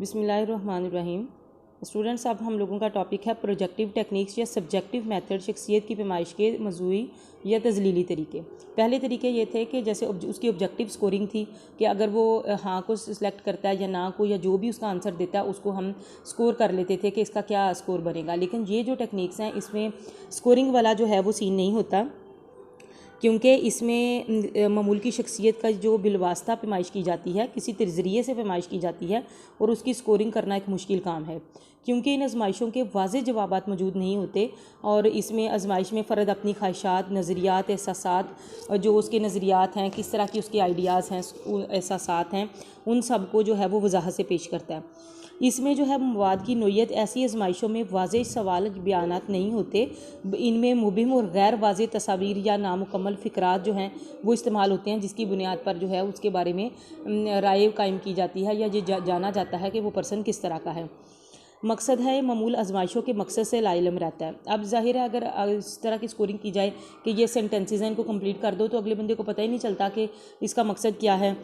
बिस्मिल्लाहिर्रहमानिर्रहीम। स्टूडेंट्स, अब हम लोगों का टॉपिक है प्रोजेक्टिव टेक्निक्स या सब्जेक्टिव मेथड शख्सियत की पैमाइश के मज़ूई या तज़लीली तरीके। पहले तरीके ये थे कि जैसे उसकी ऑब्जेक्टिव स्कोरिंग थी कि अगर वो हाँ को सिलेक्ट करता है या ना को या जो भी उसका आंसर देता है उसको हम स्कोर कर लेते थे कि इसका क्या स्कोर बनेगा। लेकिन ये जो टेक्निक्स हैं इसमें स्कोरिंग वाला जो है वो सीन नहीं होता, क्योंकि इसमें मामूल की शख्सियत का जो बिलवास्ता पैमाइश की जाती है, किसी ज़रिए से पैमाइश की जाती है और उसकी स्कोरिंग करना एक मुश्किल काम है, क्योंकि इन आजमाइशों के वाज़ेह जवाबात मौजूद नहीं होते। और इसमें आजमाइश में फ़र्द अपनी ख्वाहिशात, नज़रियात, एहसासात, जो उसके नज़रियात हैं, किस तरह की उसके आइडियाज़ हैं, एहसासात हैं, उन सब को जो है वो वजाहत से पेश करता है। इसमें जो है मवाद की नोयत ऐसी आजमाइशों में वाज़ेह सवाल बयानात नहीं होते, इनमें मुबहिम और गैर वाज़ेह तस्वीर या नामुकम्मल फ़िक्रात जो हैं वो इस्तेमाल होते हैं, जिसकी बुनियाद पर जो है उसके बारे में राय कायम की जाती है या ये जाना जाता है कि वो पर्सन किस तरह का है। मकसद है मामूल आजमाइशों के मकसद से लाइलम रहता है। अब जाहिर है अगर इस तरह की स्कोरिंग की जाए कि ये सेंटेंसेस हैं इनको कंप्लीट कर दो, तो अगले बंदे को पता ही नहीं चलता कि इसका मकसद क्या है,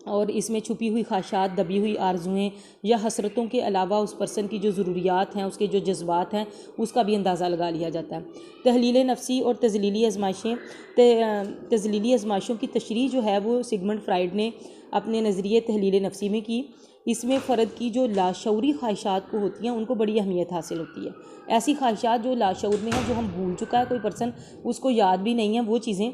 और इसमें छुपी हुई ख्वाहिशात, दबी हुई आरजुएँ या हसरतों के अलावा उस पर्सन की जो ज़रूरियात हैं, उसके जो जज्बात हैं, उसका भी अंदाज़ा लगा लिया जाता है। तहलील नफ्सी और तज़लीली आजमाइशों की तशरीह जो है वो सिगमंड फ्राइड ने अपने नज़रिए तहलील नफ्सी में की। इसमें फ़र्द की जो लाशऊरी ख्वाहिशात को होती हैं उनको बड़ी अहमियत हासिल होती है। ऐसी ख्वाहिशात जो लाशऊर में हैं, जो हम भूल चुका है कोई पर्सन, उसको याद भी नहीं है वो चीज़ें,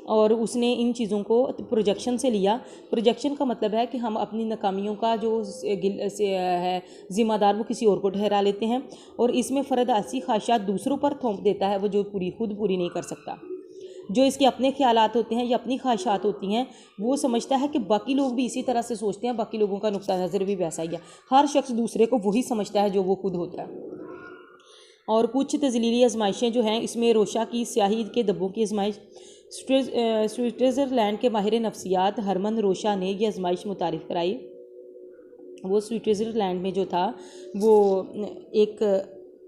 और उसने इन चीज़ों को प्रोजेक्शन से लिया। प्रोजेक्शन का मतलब है कि हम अपनी नाकामियों का जो है ज़िम्मेदार वो किसी और को ठहरा लेते हैं, और इसमें फ़र्द ऐसी ख्वाहिशात दूसरों पर थोप देता है वो जो खुद पूरी नहीं कर सकता। जो इसके अपने ख्यालात होते हैं या अपनी ख्वाहिशात होती हैं, वो समझता है कि बाकी लोग भी इसी तरह से सोचते हैं, बाकी लोगों का नुक्ता नज़र भी वैसा ही है। हर शख्स दूसरे को वही समझता है जो वो खुद होता है। और कुछ तज़लीली आजमाइशें जो हैं, इसमें रोशा की स्याही के धब्बों की आजमाइश, स्विट्ज़रलैंड के माहिर नफ्सियात हरमन रोशा ने यह आजमाइश मुतारिफ़ कराई। वो स्विट्ज़रलैंड में जो था वो एक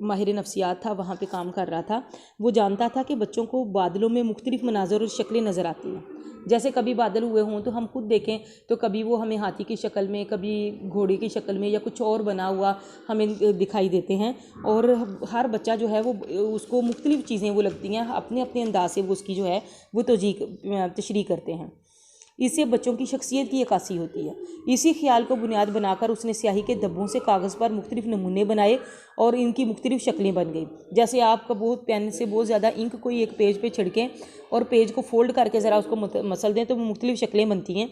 माहिर नफ्सियात था, वहाँ पे काम कर रहा था। वो जानता था कि बच्चों को बादलों में मुख्तलिफ़ मनाज़र और शक्लें नज़र आती हैं। जैसे कभी बादल हुए हों तो हम खुद देखें तो कभी वो हमें हाथी की शक्ल में, कभी घोड़े की शक्ल में या कुछ और बना हुआ हमें दिखाई देते हैं, और हर बच्चा जो है वो उसको मुख्तलिफ़ चीज़ें वो लगती हैं, अपने अपने अंदाज से वो उसकी जो है वो तशरीह करते हैं। इससे बच्चों की शख्सियत की अक्कासी होती है। इसी ख्याल को बुनियाद बनाकर उसने स्याही के धब्बों से कागज़ पर मुख्तलिफ़ नमूने बनाए और इनकी मुख्तलिफ़ शक्लें बन गई। जैसे आपका बहुत पेन से बहुत ज़्यादा इंक कोई एक पेज पे छिड़कें और पेज को फोल्ड करके ज़रा उसको मसल दें तो वो मुख्तलिफ़ शक्लें बनती हैं।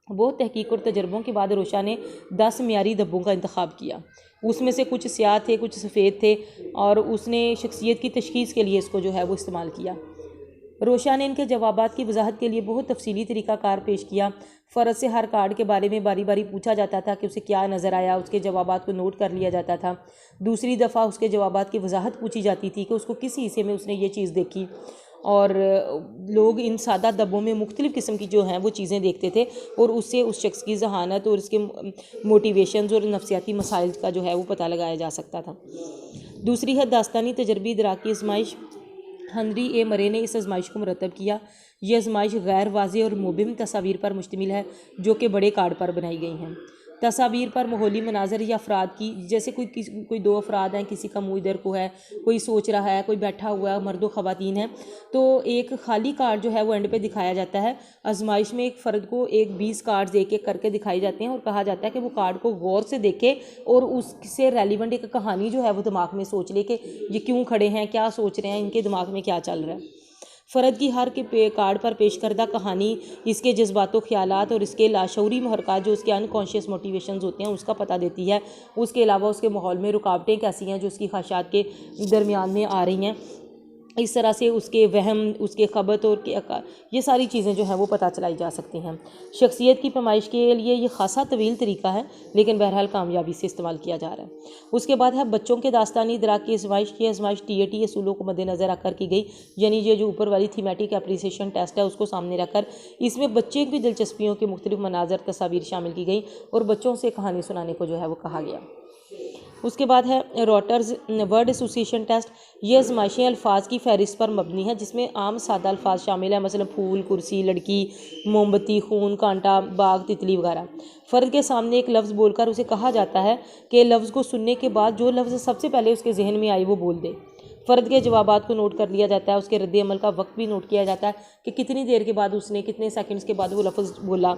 बहुत तहकीक और तजर्बों के बाद रोशा ने 10 मियारी धब्बों का इंतखाब किया। उसमें से कुछ स्याह थे, कुछ सफ़ेद थे, और उसने शख्सियत की तशख़ीस के लिए इसको जो है वो इस्तेमाल किया। रोशा ने इनके जवाबात की वजाहत के लिए बहुत तफसीली तरीक़ाकार पेश किया। फ़र्द से हर कार्ड के बारे में बारी बारी पूछा जाता था कि उसे क्या नज़र आया, उसके जवाबात को नोट कर लिया जाता था। दूसरी दफ़ा उसके जवाबात की वजाहत पूछी जाती थी कि उसको किस हिस्से में उसने ये चीज़ देखी, और लोग इन सादा डब्बों में मुख्तलिफ़ किस्म की जो हैं वो चीज़ें देखते थे, और उससे उस शख्स की जहानत और उसके मोटिवेशंस और नफ्सियाती मसाइल का जो है वो पता लगाया जा सकता था। दूसरी है दास्तानी तजर्बी इदराक की आजमाइश। हेनरी ए मरे ने इस आजमाइश को मुरतब किया। यह आजमाइश गैर वाज़ेह और मुबहिम तस्वीर पर मुश्तमिल है जो कि बड़े कार्ड पर बनाई गई हैं। तस्वीर पर माहौली मनाजर या अफराद की, जैसे कोई दो अफराद हैं, किसी का मुँह इधर को है, कोई सोच रहा है, कोई बैठा हुआ है, मर्द व ख़वातीन है, तो एक खाली कार्ड जो है वो एंड पे दिखाया जाता है। आजमाइश में एक फ़र्द को 20 कार्ड्स एक एक करके दिखाए जाते हैं और कहा जाता है कि वो कार्ड को गौर से देखे और उससे रेलिवेंट एक कहानी जो है वो दिमाग में सोच ले कि ये क्यों खड़े हैं, क्या सोच रहे हैं, इनके दिमाग में क्या चल रहा है। फ़र्द की हर के कार्ड पर पेश करदा कहानी इसके जज्बातों, ख्यालात और इसके लाशऊरी महरक़ात, जो उसके अनकॉन्शियस मोटिवेशंस होते हैं, उसका पता देती है। उसके अलावा उसके माहौल में रुकावटें कैसी हैं जो उसकी ख्वाहिशात के दरमियान में आ रही हैं। इस तरह से उसके वहम, उसके ख़बत और ये सारी चीज़ें जो हैं वो पता चलाई जा सकती हैं। शख्सियत की पैमाइश के लिए ये खासा तवील तरीका है, लेकिन बहरहाल कामयाबी से इस्तेमाल किया जा रहा है। उसके बाद है बच्चों के दास्तानी इदराक की आजमाइश। की आजमाइश TAT असूलों को मद्देनज़र रखकर की गई, यानी ये जो ऊपर वाली थीमेटिक एप्रीसिएशन टेस्ट है उसको सामने रखकर इसमें बच्चे की दिलचस्पियों के मुख्तलिफ मनाजर तस्वीर शामिल की गई और बच्चों से कहानी सुनाने को जो है वो कहा गया। उसके बाद है रॉटर्स वर्ड एसोसिएशन टेस्ट। ये आजमाइशें अल्फाज की फहरिस्त पर मबनी है जिसमें आम सादा अल्फाज शामिल है, मसलन फूल, कुर्सी, लड़की, मोमबत्ती, खून, कांटा, बाग, तितली वगैरह। फ़र्द के सामने एक लफ्ज़ बोलकर उसे कहा जाता है कि लफ्ज़ को सुनने के बाद जो लफ्ज़ सबसे पहले उसके जहन में आई वो बोल दे। फ़र्द के जवाबात को नोट कर लिया जाता है, उसके रद्द अमल का वक्त भी नोट किया जाता है कि कितनी देर के बाद उसने, कितने सेकंड्स के बाद वो लफ्ज़ बोला,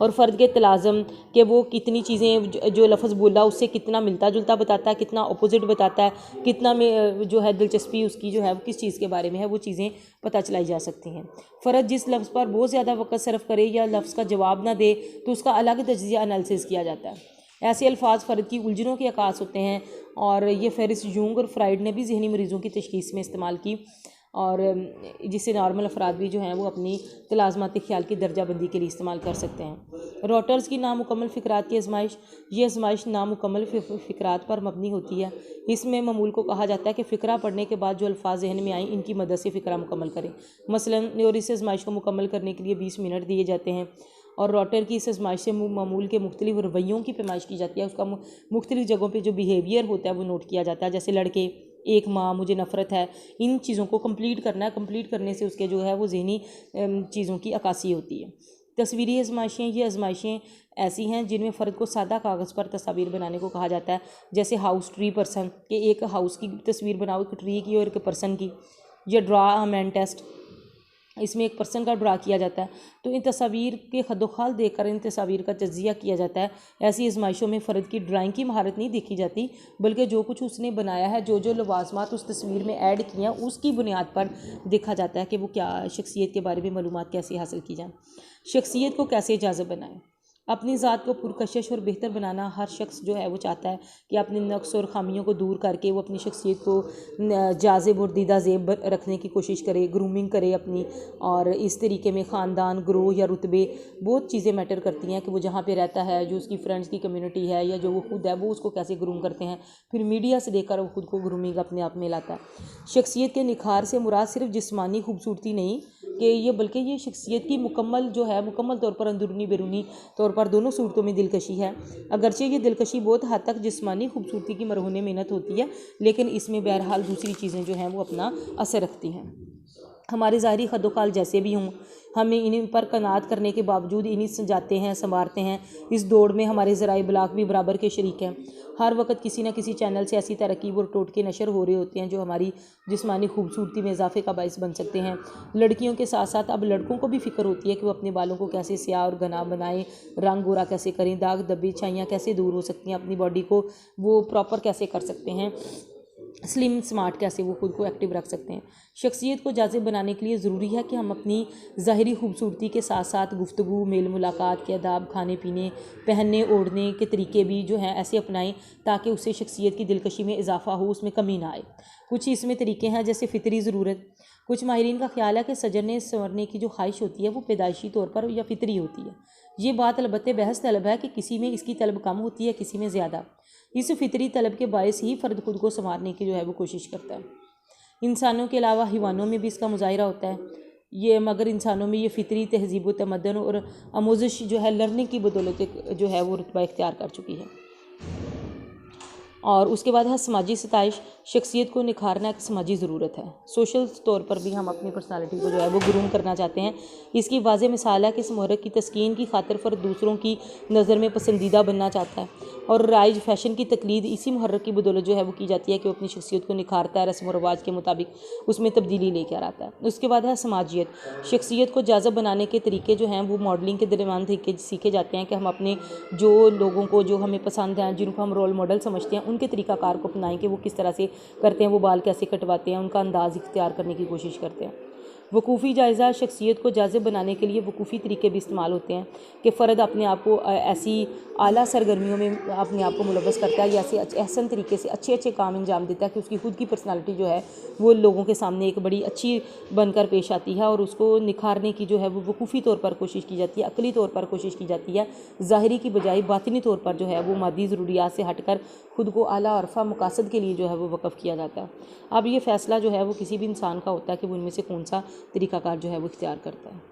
और फ़र्द के तलाज़म कि वो कितनी चीज़ें जो लफ्ज़ बोला उससे कितना मिलता जुलता बताता है, कितना अपोजिट बताता है, कितना में जो है दिलचस्पी उसकी जो है वो किस चीज़ के बारे में है, वो चीज़ें पता चलाई जा सकती हैं। फ़र्द जिस लफ्ज़ पर बहुत ज़्यादा वक़्त सर्फ करे या लफ्ज़ का जवाब ना दे तो उसका अलग तजिया एनालिसिस किया जाता है। ऐसे अल्फाज फ़र्द की उलझनों के अकास होते हैं और ये फेरिस यूंग और फ्राइड ने भी जहनी मरीज़ों की तशख़ीस में इस्तेमाल की, और जिससे नॉर्मल अफराद भी जो हैं वो अपनी तलाज़माती ख्याल की दर्जाबंदी के लिए इस्तेमाल कर सकते हैं। रॉटर्स की नामुकम्मल फ़िक्रात की आजमाइश। ये आजमाइश नामुकम्मल फ़िक्रात पर मबनी होती है। इसमें ममूल को कहा जाता है कि फ़िक्रा पढ़ने के बाद जो अल्फाज जहन में आए इनकी मदद से फ़िक्रा मुकम्मल करें। मसलन और इस आजमाइश को मुकम्मल करने के लिए 20 मिनट दिए जाते हैं। और रॉटर की इस आजमाइश से ममूल के मुख्तलिफ रवैयों की पैमाइश की जाती है। उसका मुख्तलिफ जगहों पर जो बिहेवियर होता है वो नोट किया जाता है, जैसे लड़के, एक माँ, मुझे नफ़रत है, इन चीज़ों को कंप्लीट करना है। कंप्लीट करने से उसके जो है वो ज़हनी चीज़ों की अक्कासी होती है। तस्वीरी आजमाइशें। ये आजमाइशें ऐसी हैं जिनमें फ़र्द को सादा कागज़ पर तस्वीर बनाने को कहा जाता है, जैसे हाउस ट्री पर्सन के एक हाउस की तस्वीर बनाओ, एक ट्री की और एक पर्सन की। या ड्रा अ मैन टेस्ट, इसमें एक पर्सन का ड्रा किया जाता है। तो इन तस्वीर के खदोखाल देखकर इन तस्वीर का तज्जिया किया जाता है। ऐसी आजमाइशों में फ़र्द की ड्राइंग की महारत नहीं देखी जाती, बल्कि जो कुछ उसने बनाया है, जो जो लवाजमात उस तस्वीर में ऐड किए हैं, उसकी बुनियाद पर देखा जाता है कि वो क्या शख्सियत के बारे में मालूमात कैसे हासिल की जाए। शख्सियत को कैसे जाज़ब बनाएं। अपनी ज़ात को पुरकशिश और बेहतर बनाना हर शख्स जो है वो चाहता है कि अपने नक्स और ख़ामियों को दूर करके वो अपनी शख्सियत को जाज़िब और दीदा ज़ेब रखने की कोशिश करे, ग्रूमिंग करे अपनी। और इस तरीके में ख़ानदान, ग्रोह या रुतबे, बहुत चीज़ें मैटर करती हैं कि वो जहाँ पे रहता है, जो उसकी फ्रेंड्स की कम्युनिटी है या जो वो खुद है, वो उसको कैसे ग्रूम करते हैं। फिर मीडिया से देखकर वो खुद को ग्रूमिंग अपने आप में लाता है। शख्सियत के निखार से मुराद सिर्फ जिस्मानी खूबसूरती नहीं कि ये, बल्कि ये शख्सियत की मुकम्मल जो है, मुकम्मल तौर पर अंदरूनी बैरूनी तौर पर दोनों सूरतों में दिलकशी है। अगरचे ये दिलकशी बहुत हद तक जिस्मानी खूबसूरती की मरहून मेहनत होती है, लेकिन इसमें बहरहाल दूसरी चीज़ें जो हैं वो अपना असर रखती हैं। हमारे ज़ाहरी खदोखाल जैसे भी हों, हमें इन पर कनात करने के बावजूद इन्हीं सजाते हैं, संवारते हैं। इस दौड़ में हमारे ज़राए इबलाग भी बराबर के शरीक हैं। हर वक्त किसी न किसी चैनल से ऐसी तरकीब और टोटके नशर हो रहे होते हैं जो हमारी जिस्मानी खूबसूरती में इजाफे का बाइस बन सकते हैं। लड़कियों के साथ साथ अब लड़कों को भी फ़िक्र होती है कि वो अपने बालों को कैसे स्याह और घना बनाएं, रंग गोरा कैसे करें, दाग धब्बे छाइयाँ कैसे दूर हो सकती हैं, अपनी बॉडी को वो प्रॉपर कैसे कर सकते हैं, स्लिम स्मार्ट कैसे वो खुद को एक्टिव रख सकते हैं। शख्सियत को जाज़िब बनाने के लिए ज़रूरी है कि हम अपनी ज़ाहिरी खूबसूरती के साथ साथ गुफ्तगू, मेल मुलाकात के आदाब, खाने पीने, पहनने ओढ़ने के तरीके भी जो हैं ऐसे अपनाएं ताकि उससे शख्सियत की दिलकशी में इजाफा हो, उसमें कमी ना आए। कुछ इसमें तरीके हैं जैसे फ़ितरी ज़रूरत। कुछ माहिरीन का ख्याल है कि सजने संवरने की जो ख्वाहिश होती है वो पैदाइशी तौर पर या फितरी होती है। ये बात अलबत्ते बहस तलब है कि किसी में इसकी तलब कम होती है, किसी में ज़्यादा। इस फितरी तलब के बायस ही फ़र्द खुद को संवारने की जो है वो कोशिश करता है। इंसानों के अलावा हैवानों में भी इसका मुजाहिरा होता है ये, मगर इंसानों में ये फितरी तहज़ीब व तमद्दुन और आमोज़िश जो है लर्निंग की बदौलत जो है वो रुतबा इख्तियार कर चुकी है। और उसके बाद है समाजी सताइश। शख्सियत को निखारना एक समाजी ज़रूरत है। सोशल तौर पर भी हम अपनी पर्सनालिटी को जो है वो ग्रूम करना चाहते हैं। इसकी वाज़े मिसाल है कि इस मुहर्रक की तस्कीन की खातिर फ़र्द दूसरों की नज़र में पसंदीदा बनना चाहता है और राइज फैशन की तकलीद इसी मुहर्रक की बदौलत जो है वो की जाती है कि वो अपनी शख्सियत को निखारता है, रस्म व रवाज के मुताबिक उसमें तब्दीली लेकर आता है। उसके बाद है समाजियत। शख्सियत को जाज़ब बनाने के तरीके जो हैं वो मॉडलिंग के दरमियान तरीके सीखे जाते हैं कि हम अपने जो लोगों को जो हमें पसंद हैं, जिनको हम रोल मॉडल समझते हैं, उनके तरीक़ाकार को अपनाएं कि वो किस तरह से करते हैं, वो बाल कैसे कटवाते हैं, उनका अंदाज़ इख्तियार करने की कोशिश करते हैं। वकूफ़ी जायज़ा। शख्सियत को जाज़ब बनाने के लिए वकूफ़ी तरीके भी इस्तेमाल होते हैं कि फ़र्द अपने आप को ऐसी आला सरगर्मियों में अपने आप को मुलव्वस करता है या ऐसे अहसन तरीके से अच्छे अच्छे काम अंजाम देता है कि उसकी खुद की पर्सनालिटी जो है वो लोगों के सामने एक बड़ी अच्छी बनकर पेश आती है और उसको निखारने की जो है वो वकूफ़ी तौर पर कोशिश की जाती है, अकली तौर पर कोशिश की जाती है, ज़ाहिरी की बजाय बातिनी तौर पर जो है वो मादी ज़रूरियात से हटकर खुद को आला अरफा मकासद के लिए जो है वो वक़फ़ किया जाता है। अब ये फ़ैसला जो है वो किसी भी इंसान का होता है कि वो इनमें से कौन सा तरीक़ाकार जो है वो इख्तियार करता है।